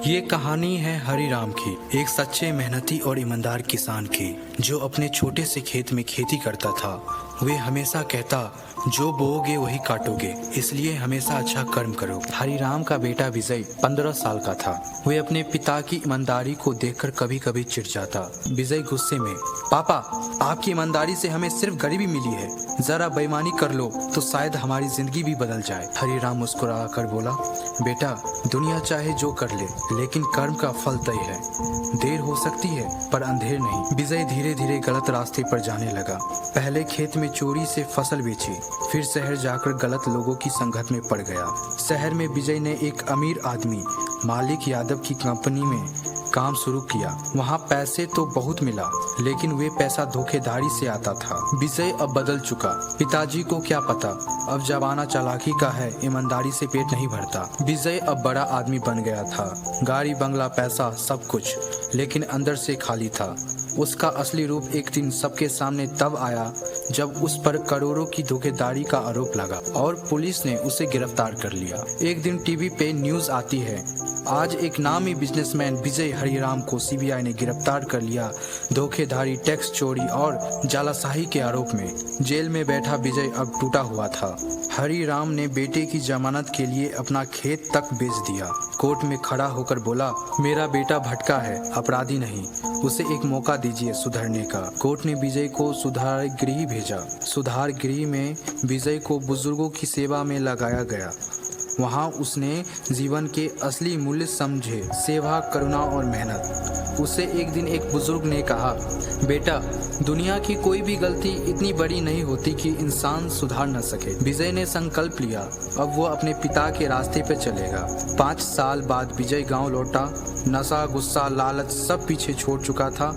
ये कहानी है हरी राम की, एक सच्चे मेहनती और ईमानदार किसान की, जो अपने छोटे से खेत में खेती करता था। वे हमेशा कहता, जो बोओगे वही काटोगे, इसलिए हमेशा अच्छा कर्म करो। हरी राम का बेटा विजय 15 साल का था। वे अपने पिता की ईमानदारी को देखकर कभी कभी चिढ़ जाता। विजय गुस्से में, पापा, आपकी ईमानदारी से हमें सिर्फ गरीबी मिली है, जरा बेईमानी कर लो तो शायद हमारी जिंदगी भी बदल जाए। हरी राम मुस्कुरा कर बोला, बेटा, दुनिया चाहे जो कर ले, लेकिन कर्म का फल तय है। देर हो सकती है पर अंधेर नहीं। विजय धीरे धीरे गलत रास्ते पर जाने लगा। पहले खेत में चोरी से फसल बेची, फिर शहर जाकर गलत लोगों की संगत में पड़ गया। शहर में विजय ने एक अमीर आदमी मालिक यादव की कंपनी में काम शुरू किया। वहाँ पैसे तो बहुत मिला, लेकिन वे पैसा धोखेधारी से आता था। विजय अब बदल चुका। पिताजी को क्या पता, अब जमाना चालाकी का है, ईमानदारी से पेट नहीं भरता। विजय अब बड़ा आदमी बन गया था, गाड़ी बंगला पैसा सब कुछ, लेकिन अंदर से खाली था। उसका असली रूप एक दिन सबके सामने तब आया जब उस पर करोड़ों की धोखेधारी का आरोप लगा और पुलिस ने उसे गिरफ्तार कर लिया। एक दिन टीवी पे न्यूज आती है, आज एक नामी बिजनेसमैन विजय हरिराम को सीबीआई ने गिरफ्तार कर लिया, धोखेधारी, टैक्स चोरी और जालाशाही के आरोप में। जेल में बैठा विजय अब टूटा हुआ था। हरिराम ने बेटे की जमानत के लिए अपना खेत तक बेच दिया। कोर्ट में खड़ा होकर बोला, मेरा बेटा भटका है, अपराधी नहीं, उसे एक मौका दीजिए सुधरने का। कोर्ट ने विजय को सुधार गृह भेजा। सुधार गृह में विजय को बुजुर्गों की सेवा में लगाया गया। वहाँ उसने जीवन के असली मूल्य समझे, सेवा, करुणा और मेहनत। उसे एक दिन एक बुजुर्ग ने कहा, बेटा, दुनिया की कोई भी गलती इतनी बड़ी नहीं होती कि इंसान सुधार न सके। विजय ने संकल्प लिया, अब वो अपने पिता के रास्ते पर चलेगा। 5 साल बाद विजय गांव लौटा। नशा, गुस्सा, लालच सब पीछे छोड़ चुका था।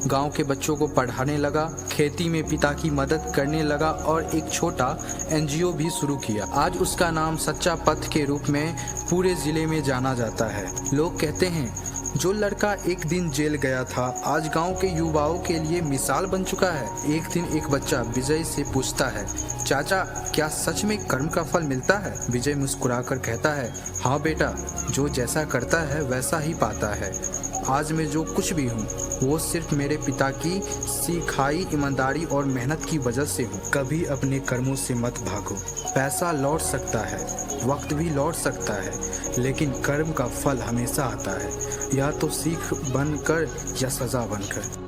गांव के बच्चों को पढ़ाने लगा, खेती में पिता की मदद करने लगा और एक छोटा एनजीओ भी शुरू किया। आज उसका नाम सच्चा पथ के रूप में पूरे जिले में जाना जाता है। लोग कहते हैं, जो लड़का एक दिन जेल गया था, आज गांव के युवाओं के लिए मिसाल बन चुका है। एक दिन एक बच्चा विजय से पूछता है, चाचा, क्या सच में कर्म का फल मिलता है? विजय मुस्कुराकर कहता है, हाँ बेटा, जो जैसा करता है वैसा ही पाता है। आज मैं जो कुछ भी हूँ वो सिर्फ मेरे पिता की सिखाई ईमानदारी और मेहनत की वजह से हूँ। कभी अपने कर्मों से मत भागो। पैसा लौट सकता है, वक्त भी लौट सकता है, लेकिन कर्म का फल हमेशा आता है, या तो सीख बनकर या सजा बनकर।